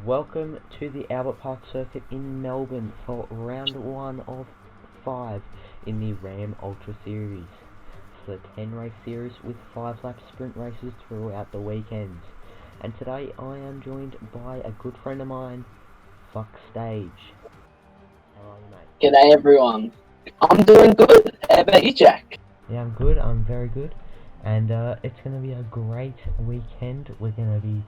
Welcome to the Albert Park circuit in Melbourne for round 1 of 5 in the Ram Ultra Series. It's a 10 race series with 5 lap sprint races throughout the weekends. And today I am joined by a good friend of mine, Fuck Stage. How are you, mate? G'day everyone. I'm doing good. How about you, Jack? Yeah, I'm good, I'm very good. And it's going to be a great weekend. We're going to be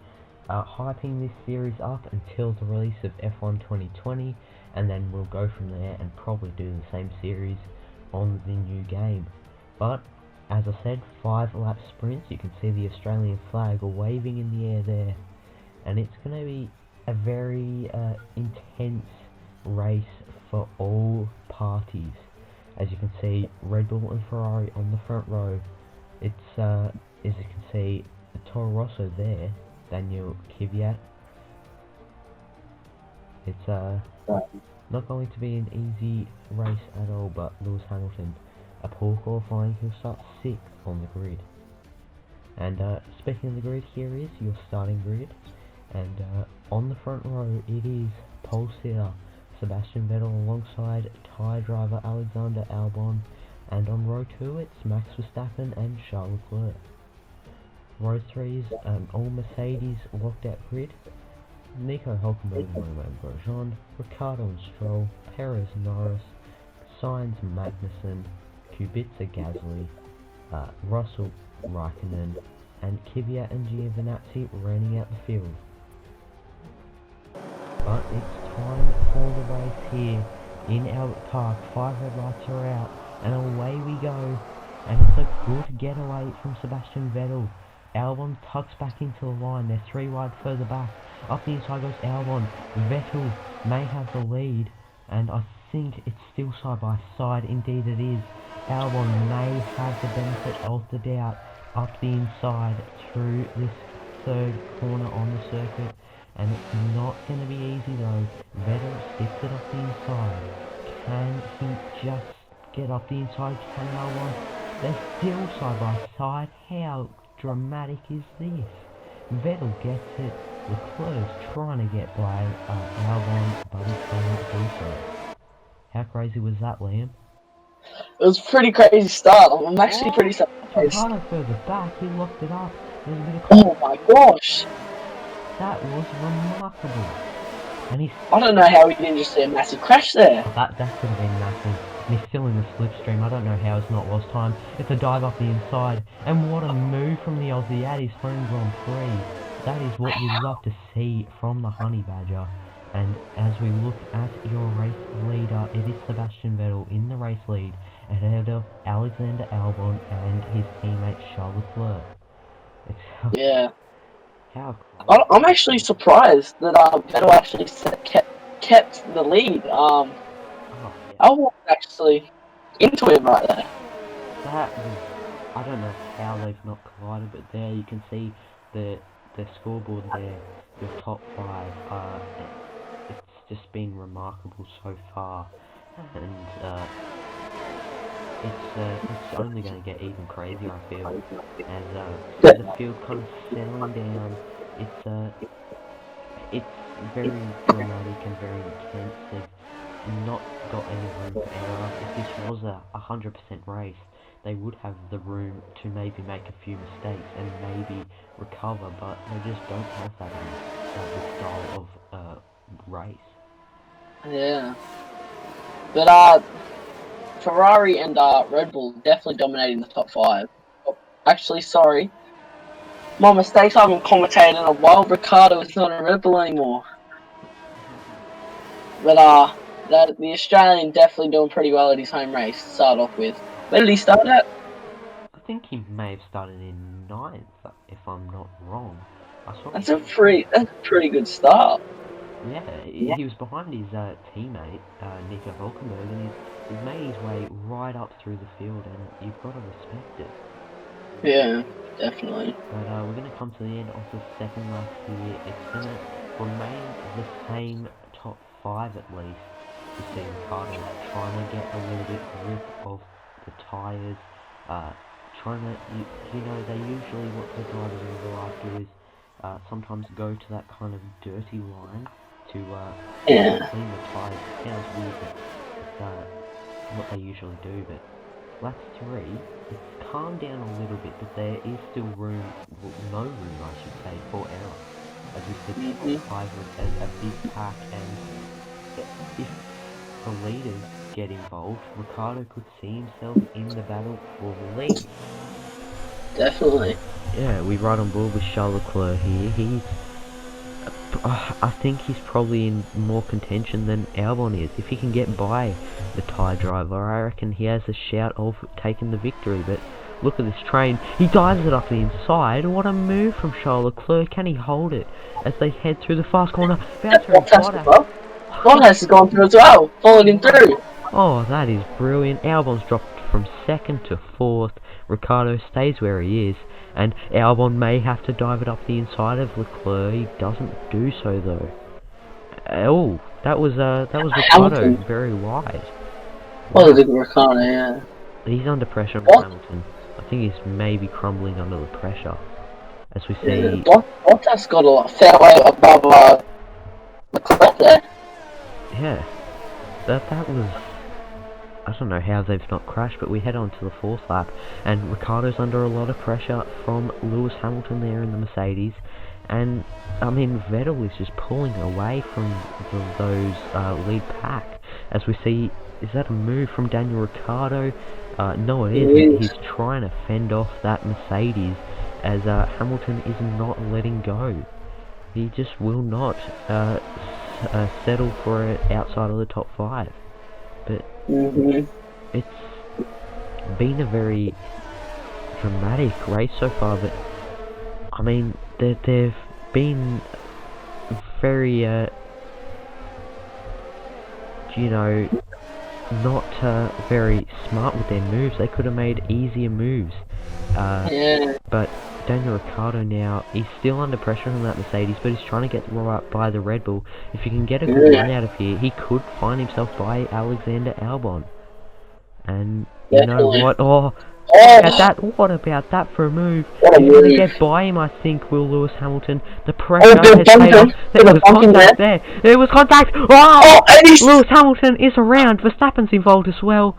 hyping this series up until the release of F1 2020, and then we'll go from there and probably do the same series on the new game. But as I said, 5 lap sprints. You can see the Australian flag waving in the air there, and it's going to be a very intense race for all parties. As you can see, Red Bull and Ferrari on the front row. It's as you can see, Toro Rosso there, Daniel Kvyat. It's not going to be an easy race at all, but Lewis Hamilton, a poor qualifying, he'll start 6th on the grid. And speaking of the grid, here is your starting grid. And on the front row, it is pole sitter Sebastian Vettel alongside tyre driver Alexander Albon. And on row 2, it's Max Verstappen and Charles Leclerc. Row 3 is an all Mercedes locked out grid. Nico Hulkenberg and Romain Grosjean, Ricciardo and Stroll, Perez Norris, Sainz Magnussen, Kubica Gasly, Russell Raikkonen, and Kvyat and Giovinazzi rounding out the field. But it's time for the race here in Albert Park. 5 red lights are out, and away we go. And it's a good getaway from Sebastian Vettel. Albon tucks back into the line. They're 3 wide further back. Up the inside goes Albon. Vettel may have the lead, and I think it's still side by side. Indeed it is. Albon may have the benefit of the doubt up the inside through this 3rd corner on the circuit. And it's not going to be easy though. Vettel sticks it up the inside. Can he just get up the inside? Can Albon? They're still side by side. How dramatic is this? Vettel gets it. Leclerc's trying to get by Albon, but he can't do so. How crazy was that, Liam? It was a pretty crazy start. I'm actually pretty surprised. Ricciardo further back, he locked it up. There's a bit of Oh my gosh. That was remarkable. And he's... I don't know how we didn't just see a massive crash there. That could have been massive. And he's still in the slipstream. I don't know how it's not lost time. It's a dive up the inside. And what a move from the Aussie at his home Grand Prix. That is what you love to see from the Honey Badger. And as we look at your race leader, it is Sebastian Vettel in the race lead, ahead of Alexander Albon and his teammate Charles Leclerc. Yeah. How? I'm actually surprised that Vettel actually kept the lead. I was actually into him right there. That was, I don't know how they've not collided, but there you can see the scoreboard there, your top 5. It's just been remarkable so far, and it's only going to get even crazier, I feel, as the field kind of settling down. It's very dramatic and very intense. They've not got any room for error. If this was a 100% race, they would have the room to maybe make a few mistakes and maybe recover, but they just don't have that in this style of race. Yeah. But Ferrari and Red Bull definitely dominating the top 5. Oh, actually, sorry. My mistakes. I haven't commentated in a while. Ricciardo is not a Red Bull anymore. But the Australian definitely doing pretty well at his home race to start off with. Where did he start at? I think he may have started in 9th, if I'm not wrong. That's a pretty good start. Yeah, he was behind his teammate, Nico Hulkenberg, and he's made his way right up through the field, and you've got to respect it. Yeah, definitely. But we're going to come to the end of the 2nd lap here. It's going to remain the same top 5 at least. You see Ricciardo trying to get a little bit grip of the tyres, trying to, they usually, what the drivers will go after is sometimes go to that kind of dirty line to Yeah. clean the tyres. It sounds weird, but it's what they usually do. But lap 3, it's calmed down a little bit, but there is still room, well, no room I should say, for error. As we said, Mhm. 5 was a big pack, and if the leaders get involved, Ricciardo could see himself in the battle for the lead. Definitely. Yeah, we right on board with Charles Leclerc here. I think he's probably in more contention than Albon is. If he can get by the tyre driver, I reckon he has a shout of taking the victory. But look at this train. He dives it up the inside. What a move from Charles Leclerc. Can he hold it as they head through the fast corner? Bottas has gone through as well. Followed him through. Oh, that is brilliant. Albon's dropped from 2nd to 4th. Ricciardo stays where he is. And Albon may have to dive it up the inside of Leclerc. He doesn't do so though. Oh, that was Ricciardo very wide. What a good Ricciardo, yeah. He's under pressure from Hamilton. I think he's maybe crumbling under the pressure. As we see, Bottas got a lot fair way above Leclerc there. Yeah, that was. I don't know how they've not crashed, but we head on to the 4th lap, and Ricciardo's under a lot of pressure from Lewis Hamilton there in the Mercedes, and I mean Vettel is just pulling away from those lead pack. As we see, is that a move from Daniel Ricciardo? No, it isn't. He's trying to fend off that Mercedes, as Hamilton is not letting go. He just will not settle for it outside of the top 5. But it's been a very dramatic race so far, but I mean they've been very not very smart with their moves. They could have made easier moves, but Daniel Ricciardo now, he's still under pressure from that Mercedes, but he's trying to get right by the Red Bull. If he can get a good run out of here, he could find himself by Alexander Albon. And you know what? What about that for a move? He's going to get by him, I think, will Lewis Hamilton. The pressure has paid off. There was contact there. There was contact. Oh! Lewis Hamilton is around. Verstappen's involved as well.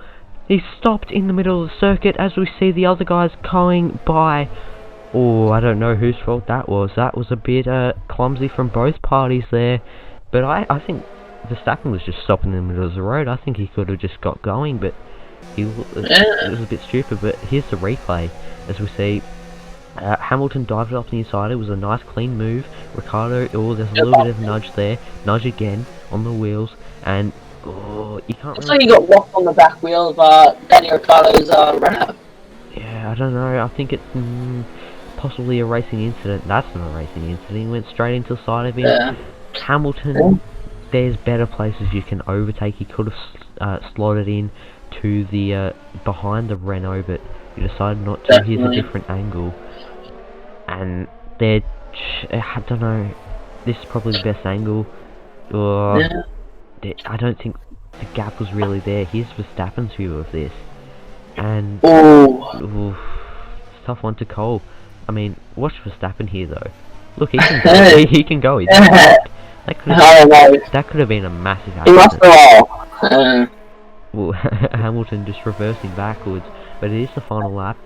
He's stopped in the middle of the circuit as we see the other guys going by. Oh, I don't know whose fault that was. That was a bit clumsy from both parties there. But I think Verstappen was just stopping in the middle of the road. I think he could have just got going, but it was a bit stupid. But here's the replay. As we see, Hamilton dived it off the inside. It was a nice clean move. Ricciardo, there's a little bit of nudge there. Nudge again on the wheels. And, you can't Looks like he got locked on the back wheel of Daniel Ricciardo's run-up. Yeah, I don't know. I think it's possibly a racing incident. That's not a racing incident. He went straight into the side of him. Yeah. Hamilton, there's better places you can overtake. He could have slotted in to the behind the Renault, but he decided not to. Here's a different angle, and I don't know. This is probably the best angle. I don't think the gap was really there. Here's Verstappen's view of this, and it's a tough one to call. I mean, watch Verstappen here though. Look, he can go. He can go. He's that could have been a massive accident. Well, Hamilton just reversing backwards, but it is the final lap,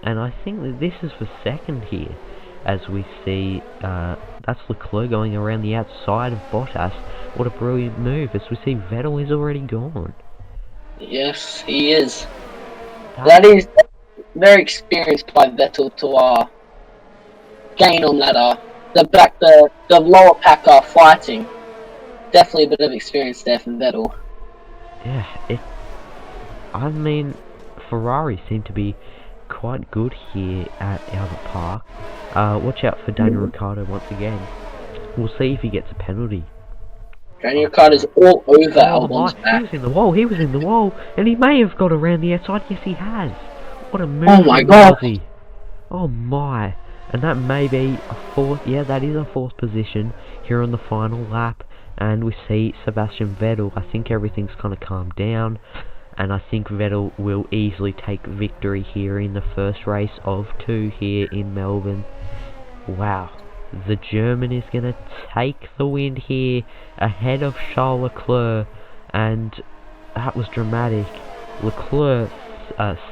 and I think that this is for 2nd here, as we see that's Leclerc going around the outside of Bottas. What a brilliant move! As we see Vettel is already gone. Yes, he is. That is very experienced by Vettel to gain on that the lower pack fighting. Definitely a bit of experience there from Vettel. Yeah, I mean, Ferrari seem to be quite good here at Albert Park. Watch out for Daniel Ricciardo once again. We'll see if he gets a penalty. Daniel Ricciardo's all over Albon's back. He was in the wall, and he may have got around the outside. Yes, he has. What a move! Oh my god! Oh my! And that may be a 4th. Yeah, that is a 4th position here on the final lap. And we see Sebastian Vettel. I think everything's kind of calmed down, and I think Vettel will easily take victory here in the first race of 2 here in Melbourne. Wow, the German is going to take the win here ahead of Charles Leclerc, and that was dramatic. Leclerc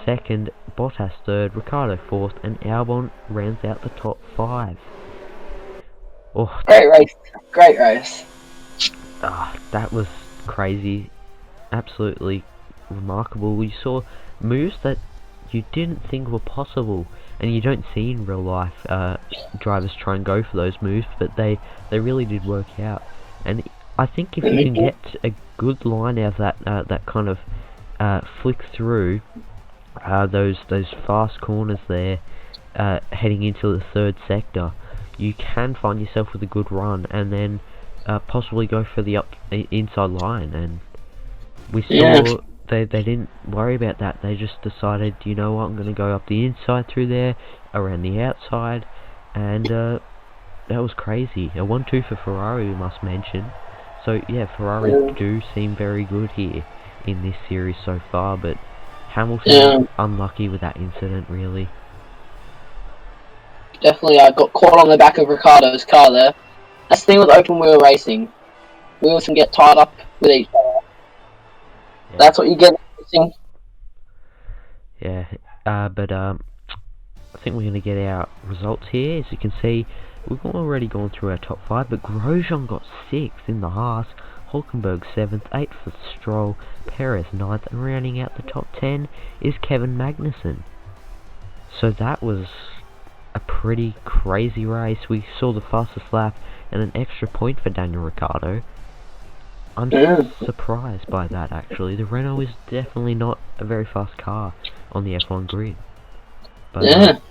second, Bottas third, Ricciardo fourth, and Albon rounds out the top 5. Oh, Great race. that was crazy, absolutely remarkable. You saw moves that you didn't think were possible, and you don't see in real life drivers try and go for those moves, but they really did work out. And I think if you can get a good line out of that kind of flick through those fast corners there, heading into the third sector, you can find yourself with a good run, and then possibly go for the inside line. And we saw they didn't worry about that. They just decided, you know what, I'm going to go up the inside through there, around the outside, and that was crazy. A 1-2 for Ferrari, we must mention. So yeah, Ferrari do seem very good here in this series so far, but Hamilton unlucky with that incident, really. Definitely got caught on the back of Ricciardo's car there. That's the thing with open wheel racing. Wheels can get tied up with each other. Yeah. That's what you get in racing. Yeah, but I think we're going to get our results here. As you can see, we've already gone through our top 5, but Grosjean got 6th in the Haas, Hulkenberg 7th, 8th for Stroll, Perez 9th, and rounding out the top 10 is Kevin Magnussen. So that was a pretty crazy race. We saw the fastest lap and an extra point for Daniel Ricciardo. I'm surprised by that, actually. The Renault is definitely not a very fast car on the F1 grid. But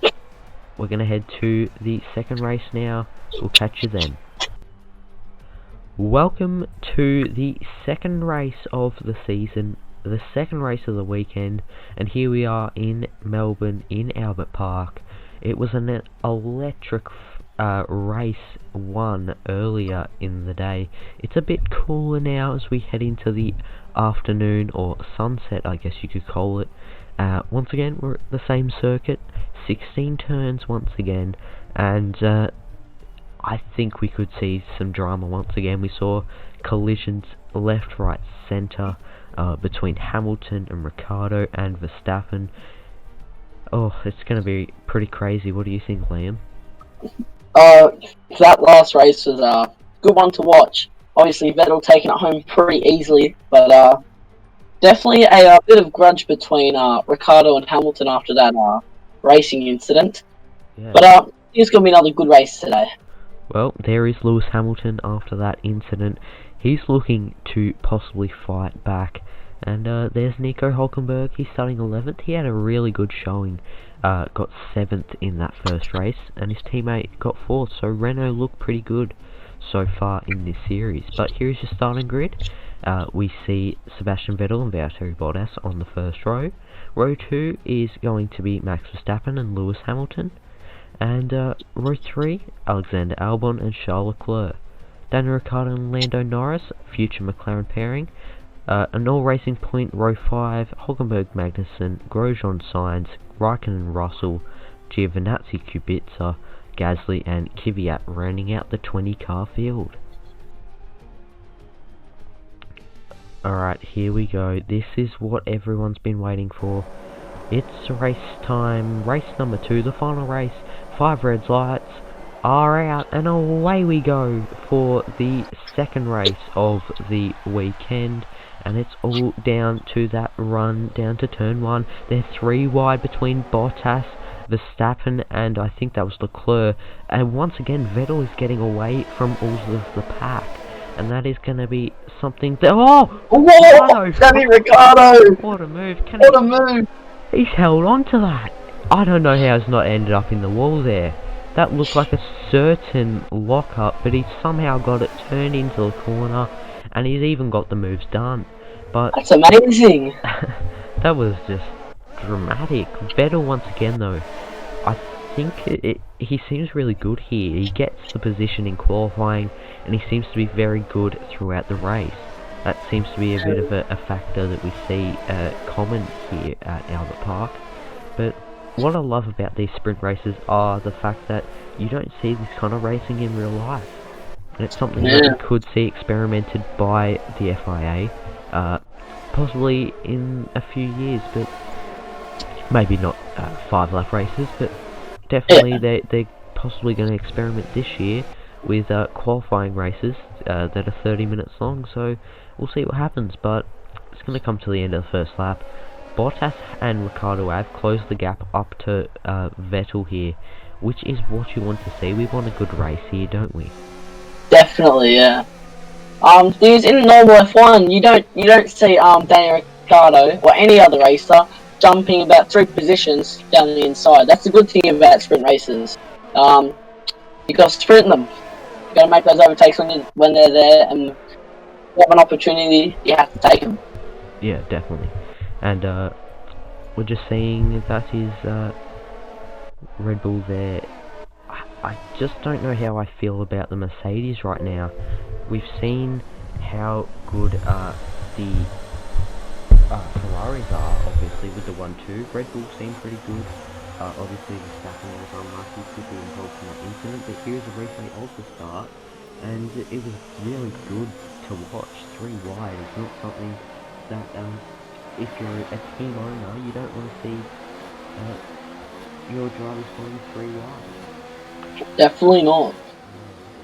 we're going to head to the second race now. We'll catch you then. Welcome to the second race of the season, the second race of the weekend, and here we are in Melbourne, in Albert Park. It was an electric race one earlier in the day. It's a bit cooler now as we head into the afternoon, or sunset I guess you could call it. Once again, we're at the same circuit, 16 turns once again, and I think we could see some drama once again. We saw collisions left, right, centre between Hamilton and Ricciardo and Verstappen. Oh, it's going to be pretty crazy. What do you think, Liam? That last race was a good one to watch. Obviously, Vettel taking it home pretty easily, but definitely a bit of grudge between Ricciardo and Hamilton after that racing incident. Yeah. But it's going to be another good race today. Well, there is Lewis Hamilton after that incident. He's looking to possibly fight back. And there's Nico Hulkenberg. He's starting 11th. He had a really good showing. Got 7th in that first race, and his teammate got 4th. So Renault looked pretty good so far in this series. But here's your starting grid. We see Sebastian Vettel and Valtteri Bottas on the first row. Row 2 is going to be Max Verstappen and Lewis Hamilton. And row 3, Alexander Albon and Charles Leclerc. Daniel Ricciardo and Lando Norris, future McLaren pairing. An all-racing point, row 5, Hulkenberg Magnussen, Grosjean Sainz, Raikkonen Russell, Giovinazzi Kubica, Gasly and Kvyat rounding out the 20-car field. Alright, here we go. This is what everyone's been waiting for. It's race time. Race number 2, the final race. 5 red lights are out, and away we go for the second race of the weekend. And it's all down to that run down to turn 1. They're 3 wide between Bottas, Verstappen, and I think that was Leclerc. And once again, Vettel is getting away from all of the pack. And that is going to be something that... Oh! Whoa! Danny Ricciardo! What a move. What a move! He's held on to that. I don't know how it's not ended up in the wall there. That looked like a certain lock-up, but he somehow got it turned into the corner. And he's even got the moves done. But that's amazing. That was just dramatic. Vettel once again though. I think he seems really good here. He gets the position in qualifying, and he seems to be very good throughout the race. That seems to be a bit of a factor that we see common here at Albert Park. But what I love about these sprint races are the fact that you don't see this kind of racing in real life. And it's something Yeah. that we could see experimented by the FIA, possibly in a few years, but maybe not 5-lap races, but definitely they're possibly going to experiment this year with qualifying races that are 30 minutes long, so we'll see what happens. But it's going to come to the end of the first lap. Bottas and Ricciardo have closed the gap up to Vettel here, which is what you want to see. We want a good race here, don't we? Definitely, yeah. Because in normal F1, you don't see Daniel Ricciardo or any other racer jumping about 3 positions down the inside. That's the good thing about sprint races. You got to sprint them. You got to make those overtakes when they're there, and you have an opportunity, you have to take them. Yeah, definitely. And we're just seeing that is Red Bull there. I just don't know how I feel about the Mercedes right now. We've seen how good the Ferraris are, obviously, with the 1-2. Red Bull seemed pretty good. Obviously, the Verstappen was unlucky to be involved in that incident, but here's a replay of the start, and it was really good to watch. 3 wide is not something that, if you're a team owner, you don't want to see your drivers going 3 wide. Definitely not.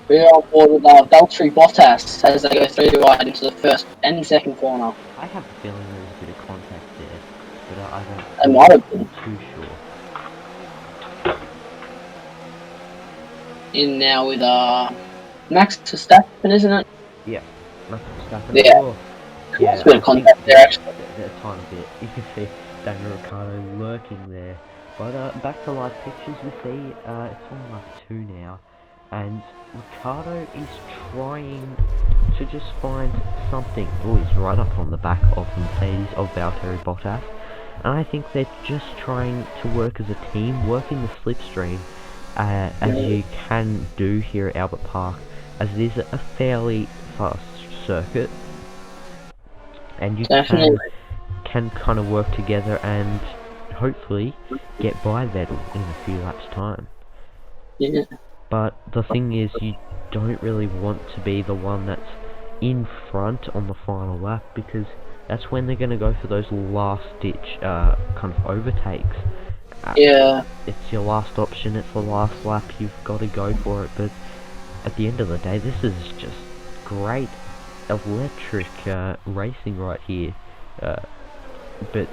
We are on board with Valtteri Bottas as they go 3 wide into the first and second corner. I have a feeling there was a bit of contact there, but I don't. It might have been. Too sure. In now with Max Verstappen, isn't it? Yeah, Max Verstappen. Yeah. Oh, yeah, There's a bit of contact there actually. A tiny bit. You can see Daniel Ricciardo lurking there. But back to live pictures, we see it's on lap 2 now, and Ricciardo is trying to just find something. Oh, he's right up on the back of the Mercedes of Valtteri Bottas, and I think they're just trying to work as a team, working the slipstream, as you can do here at Albert Park, as it is a fairly fast circuit, and you can kind of work together and hopefully get by Vettel in a few laps time. Yeah. But the thing is, you don't really want to be the one that's in front on the final lap, because that's when they're going to go for those last ditch kind of overtakes. Yeah. It's your last option, it's the last lap, you've got to go for it. But at the end of the day, this is just great electric racing right here. But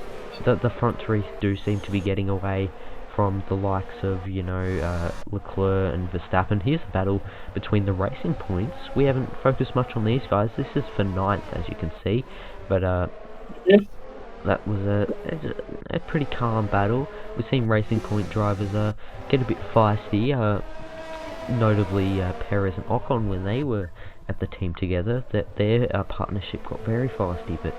the front 3 do seem to be getting away from the likes of, you know, Leclerc and Verstappen. Here's a battle between the Racing Points. We haven't focused much on these guys. This is for 9th, as you can see, but that was a pretty calm battle. We've seen Racing Point drivers get a bit feisty, notably Perez and Ocon when they were at the team together, that their partnership got very feisty. But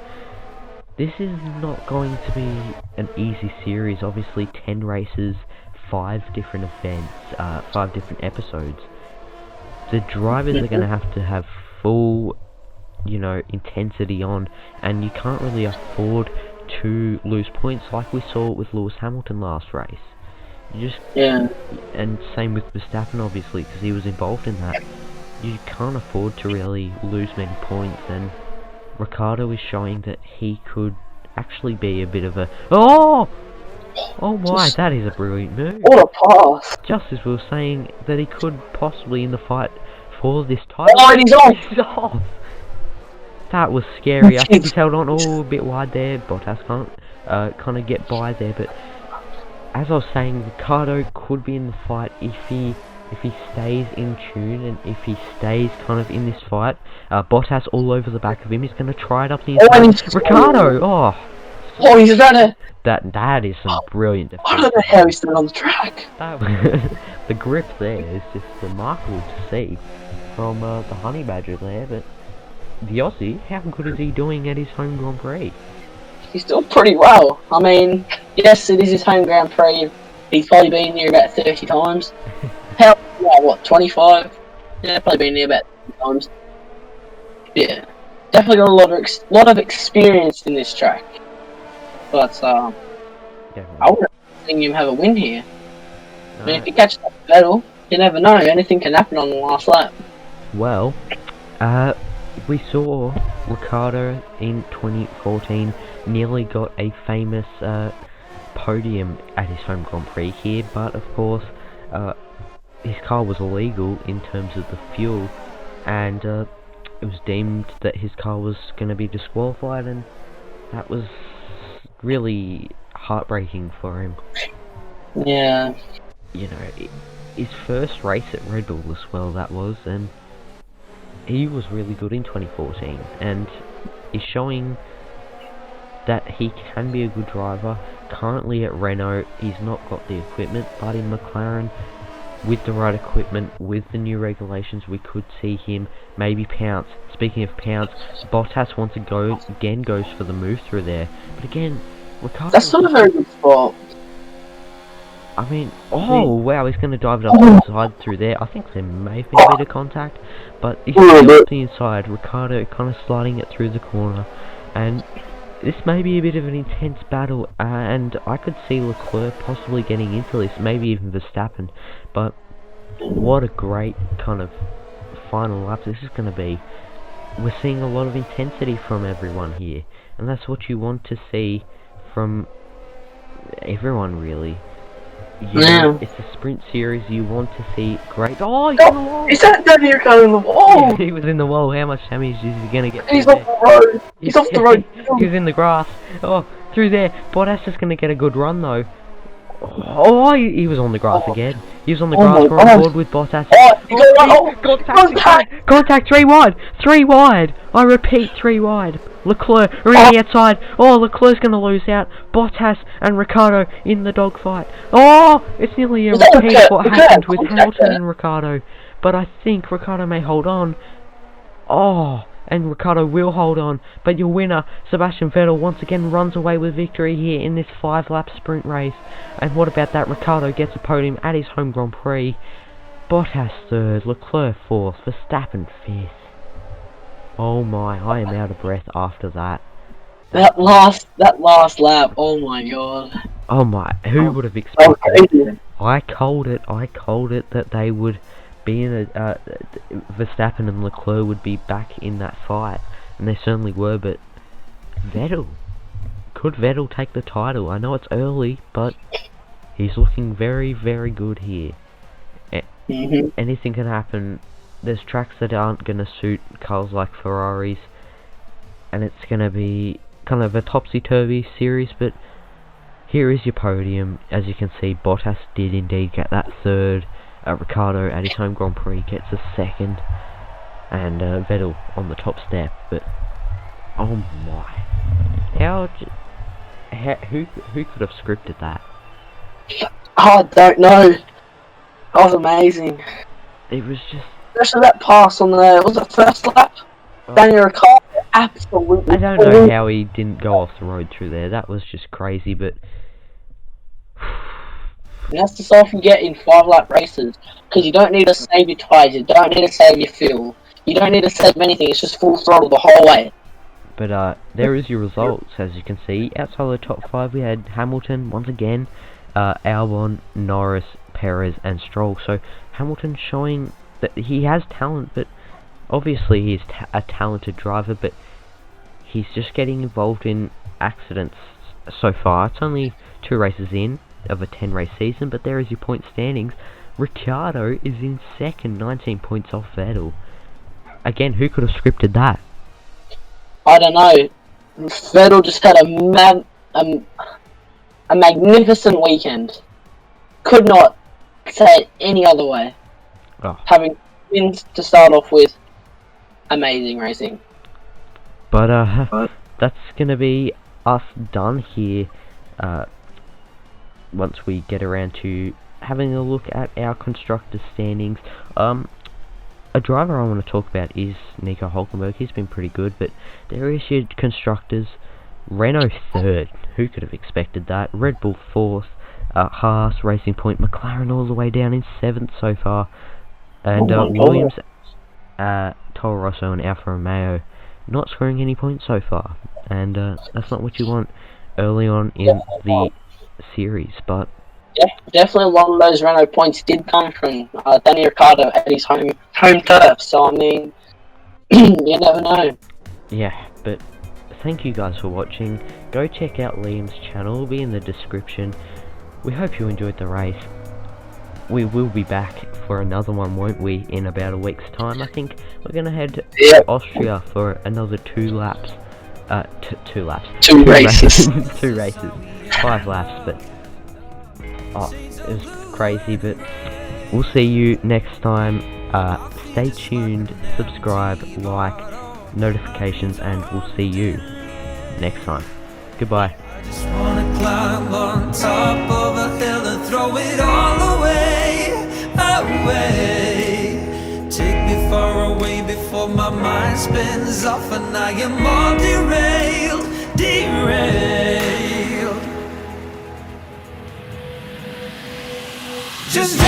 this is not going to be an easy series. Obviously 10 races, 5 different events, 5 different episodes. The drivers are going to have full, you know, intensity on, and you can't really afford to lose points like we saw with Lewis Hamilton last race. You just, and same with Verstappen obviously, because he was involved in that. You can't afford to really lose many points, and Ricciardo is showing that he could actually be a bit of a... Oh my, that is a brilliant move. What a pass. Just as we were saying that he could possibly in the fight for this title. Oh, and he's off. He's off. That was scary. I think he's held on a bit wide there. Bottas can't kind of get by there, but as I was saying, Ricciardo could be in the fight if he stays in tune, and if he stays kind of in this fight. Bottas all over the back of him. He's going to try it up the inside. Ricciardo! Oh, he's done it! That is some brilliant defense. I don't know how he's still on the track. The grip there is just remarkable to see from the Honey Badger there, but the Aussie, how good is he doing at his home Grand Prix? He's doing pretty well. I mean, yes, it is his home Grand Prix. He's probably been here about 30 times. Hell, what, 25? Yeah, probably been here about 30 times. Yeah, definitely got a lot of experience in this track. But I wouldn't think him have a win here. No. I mean, if he catches that battle, You never know. Anything can happen on the last lap. Well, we saw Ricciardo in 2014 nearly got a famous podium at his home Grand Prix here, but of course his car was illegal in terms of the fuel, and it was deemed that his car was going to be disqualified, and that was really heartbreaking for him. Yeah. You know, his first race at Red Bull as well, that was, and he was really good in 2014, and is showing that he can be a good driver. Currently at Renault, he's not got the equipment, but in McLaren, with the right equipment, with the new regulations, we could see him maybe pounce. Speaking of pounce, Bottas once again goes for the move through there, but again, Ricciardo... That's not a very good spot. I mean, oh wow, he's going to dive it up the inside through there. I think there may have been a bit of contact, but he's still up the inside. Ricciardo kind of sliding it through the corner, and this may be a bit of an intense battle, and I could see Leclerc possibly getting into this, maybe even Verstappen, but what a great kind of final lap this is going to be. We're seeing a lot of intensity from everyone here, and that's what you want to see from everyone, really. It's a sprint series, you want to see great... Oh, he's in the wall! Is that Daniel Ricciardo in the wall? He was in the wall. How much damage is he going to get? He's off the road. He's off the road. He's in the grass. Oh, through there. Bottas is going to get a good run, though. Oh, he was on the grass again. He was on the grass. We're on board with Bottas. Contact 3 wide. 3 wide. I repeat, 3 wide. Leclerc around the outside. Oh, Leclerc's going to lose out. Bottas and Ricciardo in the dogfight. Oh, it's nearly a repeat of what happened with Hamilton and Ricciardo. But I think Ricciardo may hold on. Oh, and Ricciardo will hold on. But your winner, Sebastian Vettel, once again runs away with victory here in this 5-lap sprint race. And what about that? Ricciardo gets a podium at his home Grand Prix. Bottas 3rd, Leclerc 4th, Verstappen 5th. Oh my, I am out of breath after that. That last lap, oh my god. Oh my, who would have expected it? I called it that they would be in a, Verstappen and Leclerc would be back in that fight, and they certainly were, but Vettel, could Vettel take the title? I know it's early, but he's looking very, very good here. Anything can happen. There's tracks that aren't going to suit cars like Ferraris, and it's going to be kind of a topsy-turvy series, but here is your podium. As you can see, Bottas did indeed get that 3rd, Ricciardo at his home Grand Prix gets a 2nd, and Vettel on the top step, but oh my, who could have scripted that? I don't know. That was amazing. It was just... Especially that pass on the... Was it first lap? Daniel Ricciardo absolutely... I don't know how he didn't go off the road through there. That was just crazy, but... And that's just all you get in 5-lap races. Because you don't need to save your tyres, you don't need to save your fuel. You don't need to save anything, it's just full throttle the whole way. But there is your results, as you can see. Outside the top 5 we had Hamilton, once again, Albon, Norris, Perez and Stroll. So Hamilton showing that he has talent, but obviously he's a talented driver, but he's just getting involved in accidents so far. It's only 2 races in of a 10-race season, but there is your point standings. Ricciardo is in 2nd, 19 points off Vettel. Again, who could have scripted that? I don't know. Vettel just had a magnificent weekend. Could not say it any other way. Oh. Having wins to start off with, amazing racing. But that's gonna be us done here. Once we get around to having a look at our constructor standings, a driver I want to talk about is Nico Hülkenberg. He's been pretty good, but there is your constructors. Renault 3rd, who could have expected that? Red Bull 4th, Haas, Racing Point, McLaren all the way down in 7th so far, and Williams, Toro Rosso and Alfa Romeo not scoring any points so far, and that's not what you want early on in the series. But Yeah, definitely a lot of those Renault points did come from Danny Ricciardo at his home turf. So I mean, you never know. Yeah, but thank you guys for watching. Go check out Liam's channel, it'll be in the description. We hope you enjoyed the race. We will be back for another one, won't we, in about a week's time. I think we're going to head Yep. to Austria for another 2 laps. 2 laps. 2 races. 2 races. 5 laps, but... Oh, it was crazy, but... We'll see you next time. Stay tuned, subscribe, like, notifications, and we'll see you next time. Goodbye. I just wanna climb on top of a hill and throw it all away, away. Take me far away before my mind spins off and I am all derailed, derailed. Just